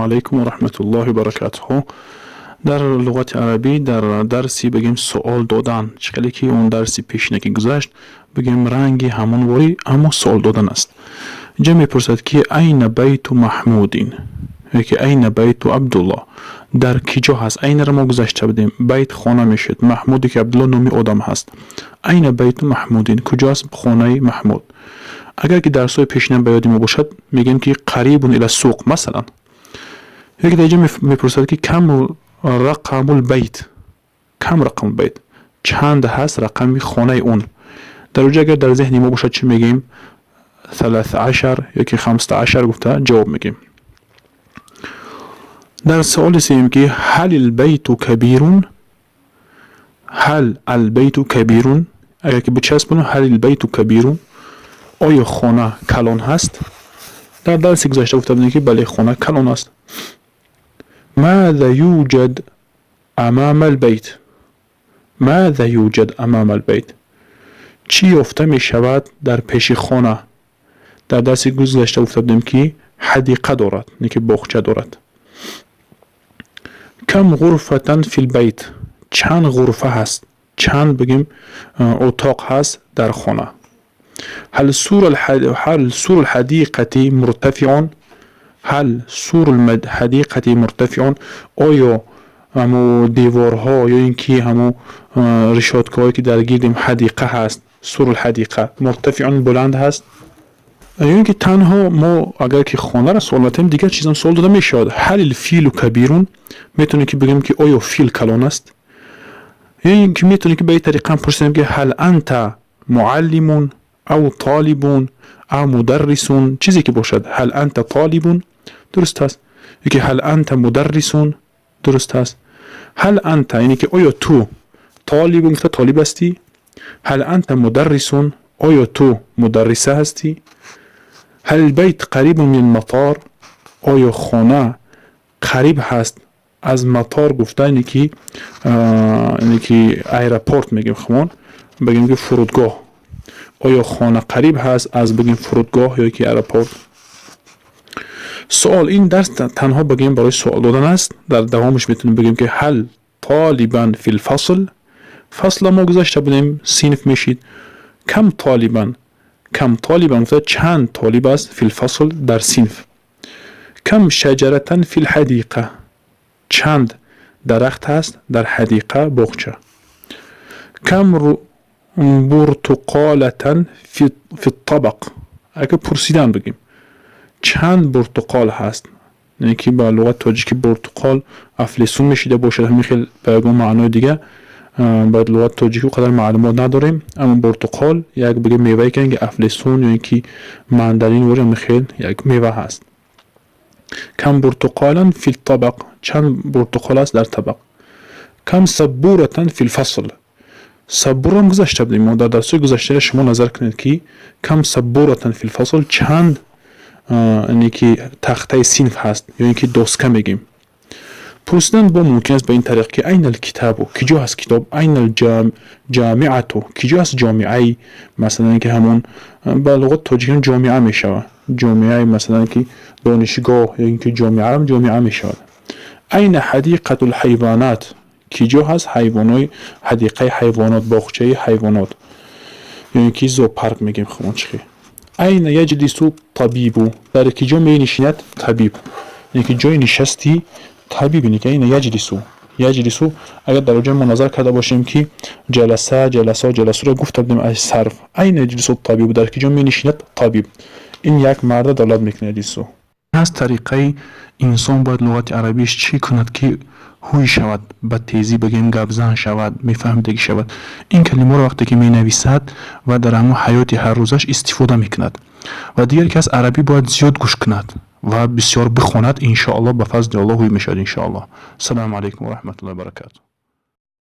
علیکم و رحمت الله و برکاته. در لغت عربی در درسی بگیم سوال دادن، شکلی که اون درسی پیشینه که گذشت بگیم رنگی همون وری اما سوال دادن است. اینجا میپرسد که این بیت محمودین، که این بیت عبدالله، در کجا هست؟ این را ما گذشته بودیم، بیت خانه میشد، محمودی که عبدالله نامی آدم هست. این بیت محمودین، کجاست خانه محمود؟ اگر که درسای پیشینه به یاد ما باشد میگیم که قریب الی السوق. مثلا یکی دیگه میپرسد که کم رقم البیت، کم رقم البیت، چند هست رقم خانه اون؟ در اونجا اگر در ذهن ما باشد چی میگیم؟ 13 یا که 15 گفته جواب میگیم. در سوال سیم که هل البیت کبیرون، هل البیت کبیرون، اگر که بچسبونم هل البیت کبیرون، آیا خانه کلان هست؟ در درس گذشته گفته بودیم که بله خانه کلان است. ماذا یوجد امام البیت، ماذا یوجد امام البیت، چی یافته می شود در پیش خانه؟ در درس گذشته گفته بودیم که حدیقه دارد، نه که باغچه دارد. کم غرفة فی البیت، چند غرفه هست، چند بگیم اتاق هست در خانه. هل سور الحديقة مرتفع، هل سور الحديقة مرتفع، آیا همو دیوارها یا اینکه همو رشادکهایی که در گیریم حدیقه هست، سور الحدیقه مرتفع بلند هست؟ یا اینکه تنها ما اگر که خانه را سوال بتیم دیگر چیزا سوال داده میشود. هل الفیل کبیرون، میتونیم که بگیم که آیا فیل کلان است؟ یا اینکه میتونیم که به این طریقه پرسیم که هل انت معلم او طالبون او مدرسون، چیزی که باشد. هل انت طالبون درست است، یکی هل انت مدرسون درست است. هل انت یعنی که آیا تو طالبون که طالب هستی، هل انت مدرسون آیا تو مدرسه هستی. هل البیت قریب من المطار، آیا خانه قریب هست از مطار؟ گفته اینی که ایرپورت میگیم خمون، بگیم که فرودگاه، آیا خانه قریب هست از بگیم فرودگاه یا که ایرپورت؟ سوال این درس تنها بگیم برای سوال دادن است. در دوامش میتونیم بگیم که هل طالبا فی الفصل، فصل ما گذاشته بودیم صنف میشید. کم طالبا، کم طالبا گفته چند طالب است فی الفصل در صنف. کم شجرة فی الحدیقه، چند درخت هست در حدیقه باغچه. کم برتقالة فی الطبق، اگه پرسیدن بگیم چند برتقال هست، یعنی که با لغت تاجیکی برتقال افلیسون میشیده باشد، همین خیلی به معنای دیگه باید لغت تاجیکی قدر معلومات نداریم، اما برتقال یک بگیم میوه که افلیسون یا اینکه مندرین و همین خیلی یک میوه هست. کم برتقالا فی الطبق، چند برتقال است در طبق. کم سبورة فی الفصل، سبوره هم گذاشته بودیم ما در درسای گذشته، شما نظر کنید که کم سبورة فی الفصل چند یعنی که تخته صنف هست یا اینکه دوسکه میگیم. پرسیدن با ممکن است به این طریق که این الکتاب، کجا هست کتاب؟ این الجامعه، کجا هست جامعه؟ مثلا اینکه همون با لغت تاجیکی جامعه میشود، جامعه مثلا که دانشگاه یا اینکه جامعه هم جامعه میشود. این حدیقه الحیوانات، کجا هست حیوانات، حدیقه حیوانات، باغچه حیوانات یا اینکه زوپارک میگیم خمون چخی. این یجلس طبیب، در کجا می نشیند طبیب، یعنی که جای نشستی طبیب، یعنی که این یجلسو اگر در اونجا مناظر کرده باشیم که جلسه رو گفته بودیم از صرف. این یجلس طبیب، در کجا می نشیند طبیب، این یک مرد دلالت میکنه یجلسو. از طریقه انسان باید لغت عربیش چی کند که هوی شود، به تیزی بگیم گبزن شود، میفهمدگی شود. این کلمه رو وقتی که می نویسد و در همون حیات هر روزش استفاده میکند. و دیگر کس عربی باید زیاد گوش کند و بسیار بخواند، ان شاء الله به فضل الله هوی میشود ان شاء الله. السلام علیکم و رحمت الله و برکاته.